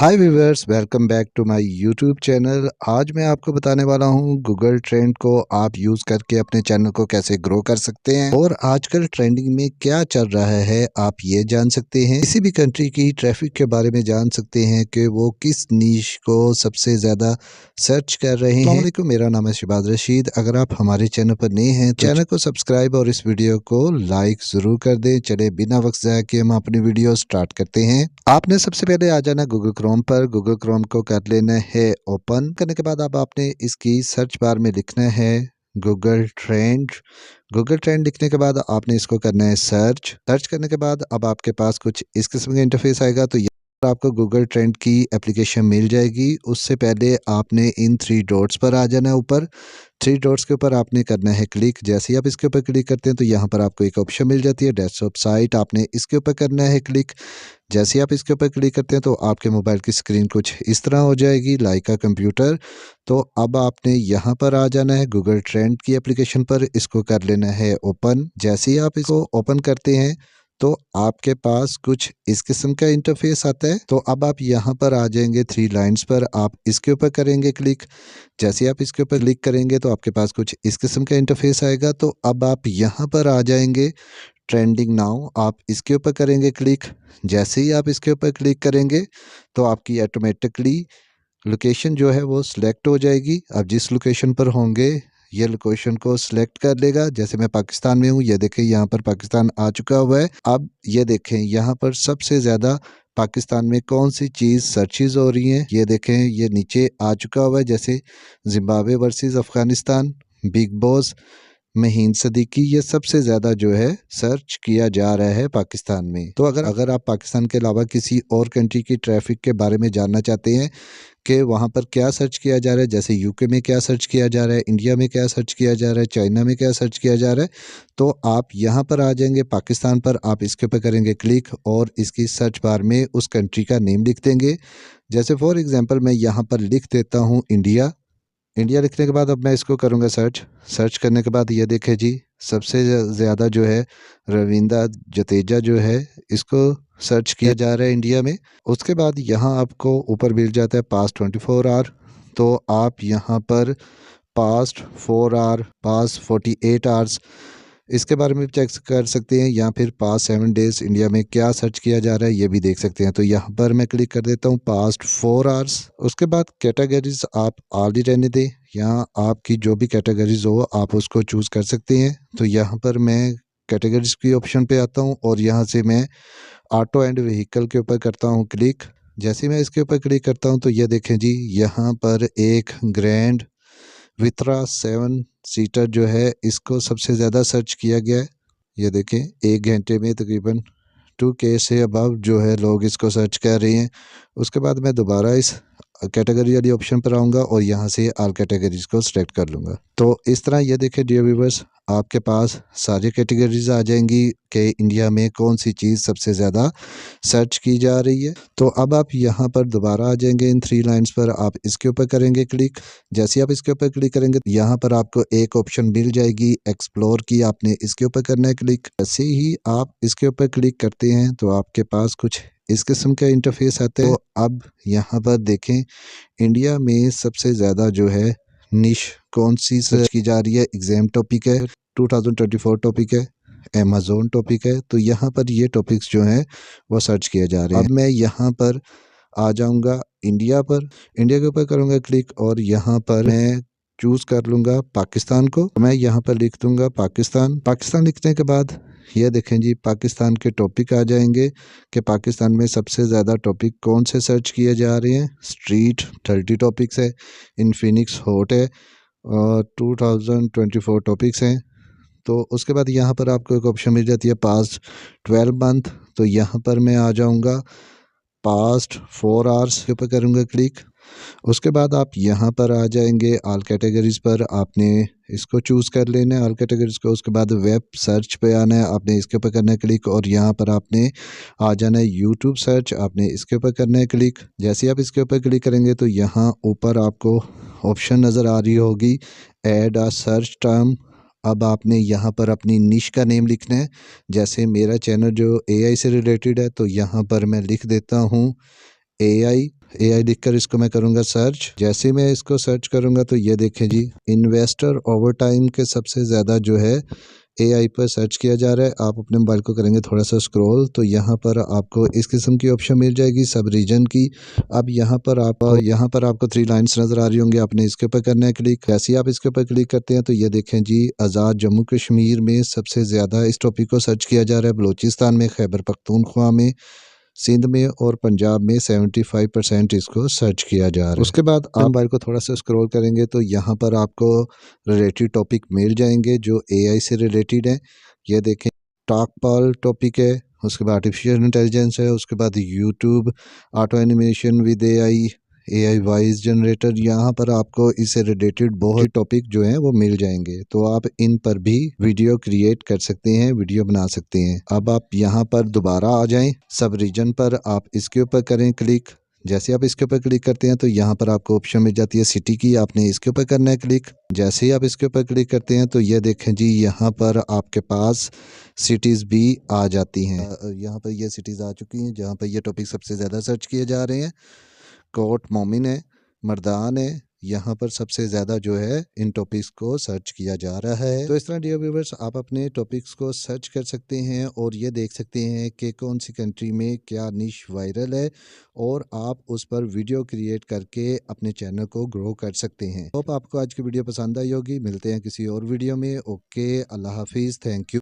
Hi viewers, welcome back to my YouTube channel. आज मैं आपको बताने वाला हूं गूगल ट्रेंड को आप यूज़ करके अपने चैनल को कैसे ग्रो कर सकते हैं और आजकल ट्रेंडिंग में क्या चल रहा है आप ये जान सकते हैं। किसी भी कंट्री की ट्रैफिक के बारे में जान सकते हैं कि वो किस नीश को सबसे ज़्यादा सर्च कर रहे हैं। अस्सलाम वालेकुम, मेरा नाम है शहबाज रशीद। अगर आप हमारे चैनल पर नए हैं तो चैनल को सब्सक्राइब और इस वीडियो को लाइक ज़रूर कर दें। चले बिना वक्त ज़ाया किए हम अपनी वीडियो स्टार्ट करते हैं। आपने सबसे पहले आ जाना गूगल क्रोम पर। गूगल क्रोम को कर लेना है ओपन। करने के बाद अब आपने इसकी सर्च बार में लिखना है गूगल ट्रेंड। गूगल ट्रेंड लिखने के बाद आपने इसको करना है सर्च। सर्च करने के बाद अब आपके पास कुछ इस किस्म का इंटरफेस आएगा। तो आपको गूगल ट्रेंड की एप्लीकेशन मिल जाएगी। उससे पहले आपने इन 3 डॉट्स पर आ जाना है। ऊपर 3 डॉट्स के ऊपर आपने करना है क्लिक। जैसे ही आप इसके ऊपर क्लिक करते हैं तो यहाँ पर आपको एक ऑप्शन मिल जाती है डेस्कटॉप साइट। आपने इसके ऊपर करना है क्लिक। जैसे ही आप इसके ऊपर क्लिक करते हैं तो आपके मोबाइल की स्क्रीन कुछ इस तरह हो जाएगी लाइक अ कंप्यूटर। तो अब आपने यहाँ पर आ जाना है गूगल ट्रेंड की एप्लीकेशन पर। इसको कर लेना है ओपन। जैसे ही आप इसको ओपन करते हैं तो आपके पास कुछ इस किस्म का इंटरफेस आता है। तो अब आप यहाँ पर आ जाएंगे 3 लाइन्स पर। आप इसके ऊपर करेंगे क्लिक। जैसे आप इसके ऊपर क्लिक करेंगे तो आपके पास कुछ इस किस्म का इंटरफेस आएगा। तो अब आप यहाँ पर आ जाएंगे ट्रेंडिंग नाउ। आप इसके ऊपर करेंगे क्लिक। जैसे ही आप इसके ऊपर क्लिक करेंगे तो आपकी ऑटोमेटिकली लोकेशन जो है वो सिलेक्ट हो जाएगी। आप जिस लोकेशन पर होंगे ये लोकेशन को सिलेक्ट कर लेगा। जैसे मैं पाकिस्तान में हूँ, ये देखें यहाँ पर पाकिस्तान आ चुका हुआ है। अब ये देखें यहाँ पर सबसे ज़्यादा पाकिस्तान में कौन सी चीज़ सर्चेज हो रही हैं। ये देखें ये नीचे आ चुका हुआ है। जैसे Zimbabwe versus Afghanistan, big boss, महीन सदीकी, ये सबसे ज़्यादा जो है सर्च किया जा रहा है पाकिस्तान में। तो अगर आप पाकिस्तान के अलावा किसी और कंट्री की ट्रैफिक के बारे में जानना चाहते हैं कि वहाँ पर क्या सर्च किया जा रहा है, जैसे यूके में क्या सर्च किया जा रहा है, इंडिया में क्या सर्च किया जा रहा है, चाइना में क्या सर्च किया जा रहा है, तो आप यहाँ पर आ जाएंगे पाकिस्तान पर। आप इसके ऊपर करेंगे क्लिक और इसकी सर्च बार में उस कंट्री का नेम लिख देंगे। जैसे फॉर एग्ज़ाम्पल मैं यहाँ पर लिख देता हूँ इंडिया। इंडिया लिखने के बाद अब मैं इसको करूँगा सर्च। सर्च करने के बाद ये देखें जी सबसे ज़्यादा जो है रविंद्र जडेजा जो है इसको सर्च किया जा रहा है इंडिया में। उसके बाद यहाँ आपको ऊपर मिल जाता है पास्ट 24 आवर। तो आप यहाँ पर पास्ट 4 आवर, पास्ट 48 आवर्स इसके बारे में चेक कर सकते हैं, या फिर पास्ट 7 डेज इंडिया में क्या सर्च किया जा रहा है ये भी देख सकते हैं। तो यहाँ पर मैं क्लिक कर देता हूँ पास्ट 4 आवर्स। उसके बाद कैटेगरीज आप ऑल ही रहने दें। यहाँ आपकी जो भी कैटेगरीज हो आप उसको चूज़ कर सकते हैं। तो यहाँ पर मैं कैटेगरीज की ऑप्शन पे आता हूँ और यहाँ से मैं ऑटो एंड व्हीकल के ऊपर करता हूँ क्लिक। जैसे मैं इसके ऊपर क्लिक करता हूँ तो ये देखें जी यहाँ पर एक ग्रैंड वित्रा 7 सीटर जो है इसको सबसे ज़्यादा सर्च किया गया है। ये देखें 1 घंटे में तकरीबन 2K से अबव जो है लोग इसको सर्च कर रहे हैं। उसके बाद मैं दोबारा इस कैटेगरी वाली ऑप्शन पर आऊँगा और यहाँ से ऑल कैटेगरीज को सिलेक्ट कर लूँगा। तो इस तरह ये देखें डियर व्यूअर्स आपके पास सारी कैटेगरीज आ जाएंगी कि इंडिया में कौन सी चीज़ सबसे ज़्यादा सर्च की जा रही है। तो अब आप यहाँ पर दोबारा आ जाएंगे इन 3 लाइन्स पर। आप इसके ऊपर करेंगे क्लिक। जैसे आप इसके ऊपर क्लिक करेंगे यहाँ पर आपको एक ऑप्शन मिल जाएगी एक्सप्लोर की। आपने इसके ऊपर करना है क्लिक। जैसे ही आप इसके ऊपर क्लिक करते हैं तो आपके पास कुछ इस किस्म का इंटरफेस आता है। तो अब यहाँ पर देखें इंडिया में सबसे ज़्यादा जो है निश कौन सी सर्च की जा रही है। एग्ज़ाम टॉपिक है, 2024 टॉपिक है, अमेज़न टॉपिक है। तो यहाँ पर ये टॉपिक्स जो हैं वो सर्च किए जा रहे हैं। अब मैं यहाँ पर आ जाऊँगा इंडिया पर। इंडिया के ऊपर करूँगा क्लिक और यहाँ पर मैं चूज़ कर लूँगा पाकिस्तान को। मैं यहाँ पर लिख दूँगा पाकिस्तान। पाकिस्तान लिखने के बाद ये देखें जी पाकिस्तान के टॉपिक आ जाएंगे कि पाकिस्तान में सबसे ज़्यादा टॉपिक कौन से सर्च किए जा रहे हैं। स्ट्रीट 30 टॉपिक्स है, इन्फिनिक्स हॉट है और 2024 टॉपिक्स हैं। तो उसके बाद यहाँ पर आपको एक ऑप्शन मिल जाती है पास्ट 12 मंथ। तो यहाँ पर मैं आ जाऊँगा पास्ट 4 आवर्स के ऊपर करूँगा क्लिक। उसके बाद आप यहाँ पर आ जाएंगे ऑल कैटेगरीज पर। आपने इसको चूज़ कर लेना है ऑल कैटेगरीज को। उसके बाद वेब सर्च पे आना है, आपने इसके ऊपर करना है क्लिक और यहाँ पर आपने आ जाना है यूट्यूब सर्च। आपने इसके ऊपर करना है क्लिक। जैसे आप इसके ऊपर क्लिक करेंगे तो यहाँ ऊपर आपको ऑप्शन नज़र आ रही होगी ऐड आ सर्च टर्म। अब आपने यहाँ पर अपनी निश का नेम लिखना है। जैसे मेरा चैनल जो AI से रिलेटेड है तो यहाँ पर मैं लिख देता हूँ AI AI लिखकर इसको मैं करूँगा सर्च। जैसे ही मैं इसको सर्च करूँगा तो ये देखें जी, इन्वेस्टर ओवर टाइम के सबसे ज़्यादा जो है AI पर सर्च किया जा रहा है। आप अपने मोबाइल को करेंगे थोड़ा सा स्क्रॉल तो यहाँ पर आपको इस किस्म की ऑप्शन मिल जाएगी सब रीजन की। अब यहाँ पर आपको 3 लाइन्स नज़र आ रही होंगी, आपने इसके ऊपर करना है क्लिक। जैसे ही आप इसके ऊपर क्लिक करते हैं तो ये देखें जी, आज़ाद जम्मू कश्मीर में सबसे ज़्यादा इस टॉपिक को सर्च किया जा रहा है, बलूचिस्तान में, खैबर पख्तूनख्वा में, सिंध में और पंजाब में 75% इसको सर्च किया जा रहा है। उसके बाद आप मोबाइल को थोड़ा सा स्क्रॉल करेंगे तो यहाँ पर आपको रिलेटेड टॉपिक मिल जाएंगे जो AI से रिलेटेड है। ये देखें, टॉकपाल टॉपिक है, उसके बाद आर्टिफिशियल इंटेलिजेंस है, उसके बाद YouTube auto animation with AI voice generator. यहाँ पर आपको इससे रिलेटेड बहुत टॉपिक जो हैं वो मिल जाएंगे, तो आप इन पर भी वीडियो क्रिएट कर सकते हैं, वीडियो बना सकते हैं। अब आप यहाँ पर दोबारा आ जाएं, सब रीजन पर आप इसके ऊपर करें क्लिक। जैसे आप इसके ऊपर क्लिक करते हैं तो यहाँ पर आपको ऑप्शन मिल जाती है सिटी की, आपने इसके ऊपर करना है क्लिक। जैसे ही आप इसके ऊपर क्लिक करते हैं तो ये देखें जी, यहाँ पर आपके पास सिटीज़ भी आ जाती हैं। यहाँ पर ये सिटीज़ आ चुकी हैं जहाँ पर ये टॉपिक सबसे ज़्यादा सर्च किए जा रहे हैं। कोट मोमिन है, मर्दान है, यहाँ पर सबसे ज़्यादा जो है इन टॉपिक्स को सर्च किया जा रहा है। तो इस तरह डियर व्यूवर्स आप अपने टॉपिक्स को सर्च कर सकते हैं और ये देख सकते हैं कि कौन सी कंट्री में क्या निश वायरल है और आप उस पर वीडियो क्रिएट करके अपने चैनल को ग्रो कर सकते हैं। होप आपको आज की वीडियो पसंद आई होगी। मिलते हैं किसी और वीडियो में। ओके, अल्लाह हाफिज़, थैंक यू।